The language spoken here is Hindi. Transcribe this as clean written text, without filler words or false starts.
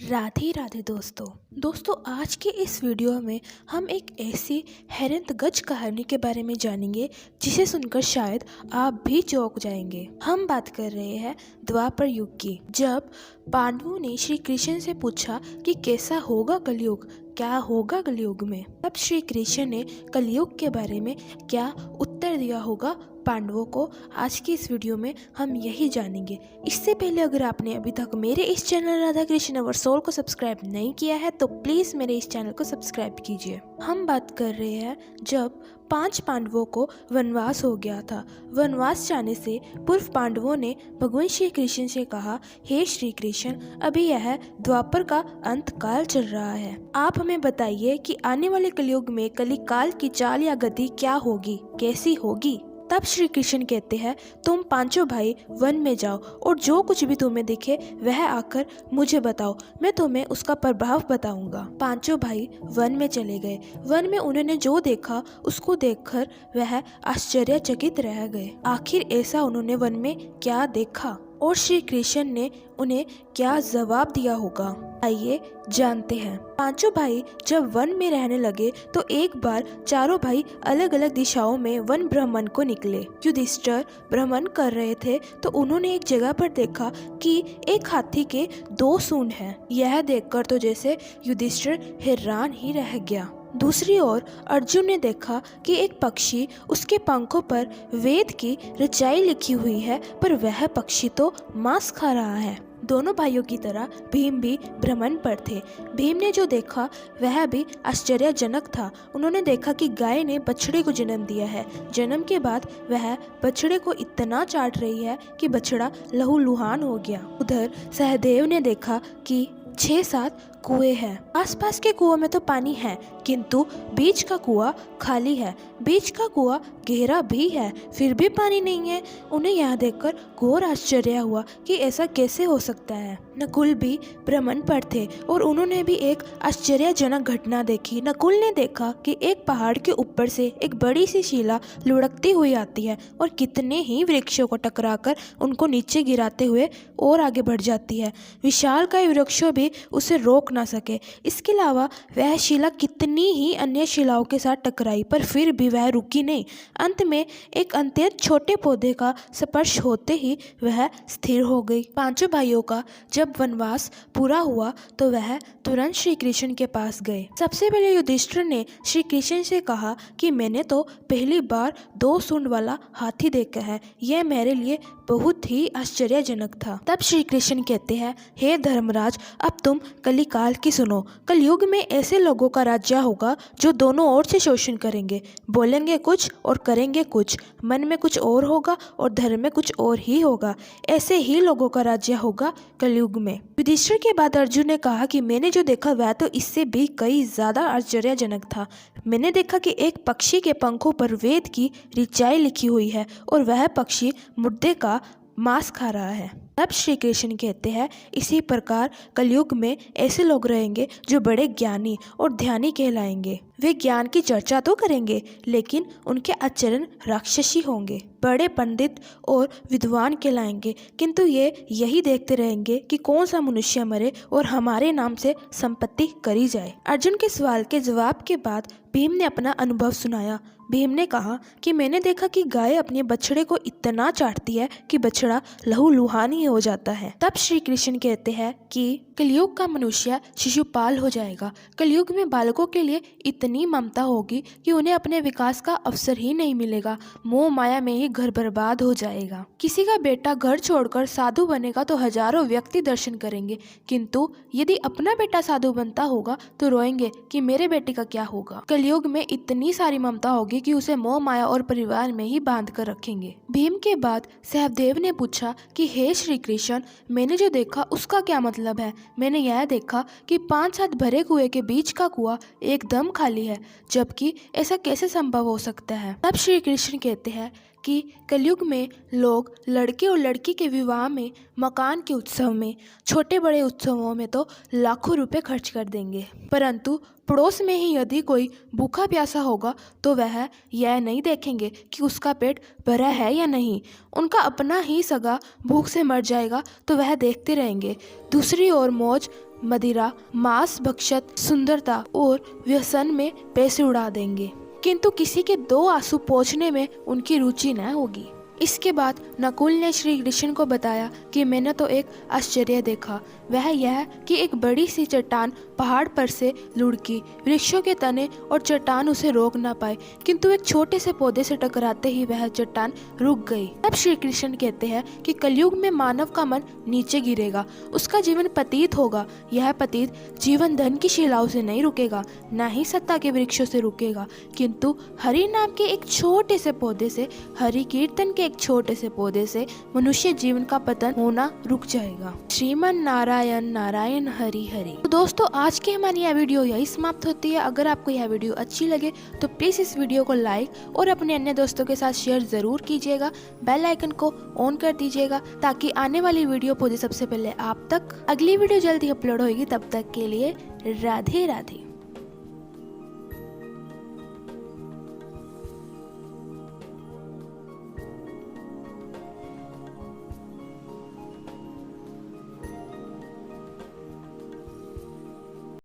राधे राधे दोस्तों आज के इस वीडियो में हम एक ऐसी हैरतगज कहानी के बारे में जानेंगे जिसे सुनकर शायद आप भी चौंक जाएंगे। हम बात कर रहे हैं द्वापर युग की, जब पांडवों ने श्री कृष्ण से पूछा कि कैसा होगा कलयुग, क्या होगा कलयुग में। तब श्री कृष्ण ने कलयुग के बारे में क्या उत्तर दिया होगा पांडवों को, आज की इस वीडियो में हम यही जानेंगे। इससे पहले अगर आपने अभी तक मेरे इस channel Radha Krishna our soul को सब्सक्राइब नहीं किया है तो प्लीज़ मेरे इस चैनल को सब्सक्राइब कीजिए। हम बात कर रहे हैं जब 5 पांडवों को वनवास हो गया था। वनवास जाने से पूर्व पांडवों ने भगवान श्री कृष्ण से कहा, हे श्री कृष्ण, अभी यह द्वापर का अंत काल चल रहा है, आप हमें बताइए कि आने वाले कलयुग में कली काल की चाल या गति क्या होगी, कैसी होगी। तब श्री कृष्ण कहते हैं, तुम पांचों भाई वन में जाओ और जो कुछ भी तुम्हें दिखे वह आकर मुझे बताओ, मैं तुम्हें उसका प्रभाव बताऊंगा। पांचों भाई वन में चले गए। वन में उन्होंने जो देखा उसको देखकर वह आश्चर्यचकित रह गए। आखिर ऐसा उन्होंने वन में क्या देखा और श्री कृष्ण ने उन्हें क्या जवाब दिया होगा, आइए जानते हैं। पांचों भाई जब वन में रहने लगे तो एक बार चारों भाई अलग अलग दिशाओं में वन भ्रमण को निकले। युधिष्ठिर भ्रमण कर रहे थे तो उन्होंने एक जगह पर देखा कि एक हाथी के 2 सूंड हैं। यह देखकर तो जैसे युधिष्ठिर हैरान ही रह गया। दूसरी ओर अर्जुन ने देखा कि एक पक्षी, उसके पंखों पर वेद की रचाई लिखी हुई है, पर वह पक्षी तो मांस खा रहा है। दोनों भाइयों की तरह भीम भी भ्रमण पर थे। भीम ने जो देखा वह भी आश्चर्यजनक था। उन्होंने देखा कि गाय ने बछड़े को जन्म दिया है। जन्म के बाद वह बछड़े को इतना चाट रही है कि बछड़ा लहूलुहान हो गया। उधर सहदेव ने देखा कि 6-7 कुएं हैं। आसपास के कुओं में तो पानी है, किंतु बीच का कुआं खाली है। बीच का कुआं गहरा भी है, फिर भी पानी नहीं है। उन्हें यह देखकर घोर आश्चर्य हुआ कि ऐसा कैसे हो सकता है। नकुल भी भ्रमण पर थे और उन्होंने भी एक आश्चर्यजनक घटना देखी। नकुल ने देखा कि एक पहाड़ के ऊपर से एक बड़ी सी शिला लुढ़कती हुई आती है और कितने ही वृक्षों को टकराकर उनको नीचे गिराते हुए और आगे बढ़ जाती है। विशालकाय वृक्षों भी उसे रोक ना सके। इसके अलावा वह शिला कितनी ही अन्य शिलाओं के साथ टकराई, पर फिर भी वह रुकी नहीं। अंत में एक अत्यंत छोटे पौधे का स्पर्श होते ही वह स्थिर हो गई। पांचों भाइयों का जब वनवास पूरा हुआ तो वह तुरंत श्री कृष्ण के पास गए। सबसे पहले युधिष्ठिर ने श्री कृष्ण से कहा कि मैंने तो पहली बार 2 सूंड वाला हाथी देखा है, यह मेरे लिए बहुत ही आश्चर्यजनक था। तब श्री कृष्ण कहते हैं, हे धर्मराज, अब तुम कलिकाल की सुनो। कलयुग में ऐसे लोगों का राज्य होगा जो दोनों ओर से शोषण करेंगे, बोलेंगे कुछ और करेंगे कुछ, मन में कुछ और होगा और धर्म में कुछ और ही होगा। ऐसे ही लोगों का राज्य होगा कलयुग में। युधिष्ठिर के बाद अर्जुन ने कहा कि मैंने जो देखा वह तो इससे भी कई ज्यादा आश्चर्यजनक था। मैंने देखा कि एक पक्षी के पंखों पर वेद की ऋचाई लिखी हुई है और वह पक्षी मुर्दे का मांस खा रहा है। तब श्री कृष्ण कहते हैं, इसी प्रकार कलयुग में ऐसे लोग रहेंगे जो बड़े ज्ञानी और ध्यानी कहलाएंगे। वे ज्ञान की चर्चा तो करेंगे लेकिन उनके आचरण राक्षसी होंगे। बड़े पंडित और विद्वान कहलाएंगे, किंतु ये यही देखते रहेंगे कि कौन सा मनुष्य मरे और हमारे नाम से संपत्ति करी जाए। अर्जुन के सवाल के जवाब के बाद भीम ने अपना अनुभव सुनाया। भीम ने कहा कि मैंने देखा कि गाय अपने बछड़े को इतना चाटती है कि बछड़ा लहूलुहान ही हो जाता है। तब श्री कृष्ण कहते हैं कि कलयुग का मनुष्य शिशुपाल हो जाएगा। कलयुग में बालकों के लिए इतनी ममता होगी कि उन्हें अपने विकास का अवसर ही नहीं मिलेगा। मोह माया में ही घर बर्बाद हो जाएगा। किसी का बेटा घर छोड़कर साधु बनेगा तो हजारों व्यक्ति दर्शन करेंगे, किंतु यदि अपना बेटा साधु बनता होगा तो रोएंगे कि मेरे बेटे का क्या होगा। कलयुग में इतनी सारी ममता होगी कि उसे मोह माया और परिवार में ही बांध कर रखेंगे। भीम के बाद सहदेव ने पूछा कि हे श्री कृष्ण, मैंने जो देखा उसका क्या मतलब है। मैंने यह देखा कि 5-7 भरे कुएं के बीच का कुआं एकदम खाली है, जबकि ऐसा कैसे संभव हो सकता है। तब श्री कृष्ण कहते हैं कि कलयुग में लोग लड़के और लड़की के विवाह में, मकान के उत्सव में, छोटे बड़े उत्सवों में तो लाखों रुपए खर्च कर देंगे, परंतु पड़ोस में ही यदि कोई भूखा प्यासा होगा तो वह यह नहीं देखेंगे कि उसका पेट भरा है या नहीं। उनका अपना ही सगा भूख से मर जाएगा तो वह देखते रहेंगे। दूसरी ओर मौज, मदिरा, मांस भक्षक, सुंदरता और व्यसन में पैसे उड़ा देंगे, किंतु किसी के दो आंसू पोंछने में उनकी रुचि न होगी। इसके बाद नकुल ने श्री कृष्ण को बताया कि मैंने तो एक आश्चर्य देखा, वह यह कि एक बड़ी सी चट्टान पहाड़ पर से लुढ़की, वृक्षों के तने और चट्टान उसे रोक ना पाए, किंतु एक छोटे से पौधे से टकराते ही वह चट्टान रुक गई। तब श्री कृष्ण कहते हैं कि कलयुग में मानव का मन नीचे गिरेगा, उसका जीवन पतित होगा। यह पतित जीवन धन की शिलाओं से नहीं रुकेगा, न ही सत्ता के वृक्षों से रुकेगा, किंतु हरि नाम के एक छोटे से पौधे से, हरि कीर्तन के एक छोटे से पौधे से मनुष्य जीवन का पतन होना रुक जाएगा। श्रीमन नारायण नारायण हरि हरि। तो दोस्तों, आज की हमारी यह वीडियो यही समाप्त होती है। अगर आपको यह वीडियो अच्छी लगे तो प्लीज इस वीडियो को लाइक और अपने अन्य दोस्तों के साथ शेयर जरूर कीजिएगा। बेल आइकन को ऑन कर दीजिएगा ताकि आने वाली वीडियो पहुंचे सबसे पहले आप तक। अगली वीडियो जल्दी अपलोड होगी, तब तक के लिए राधे राधे।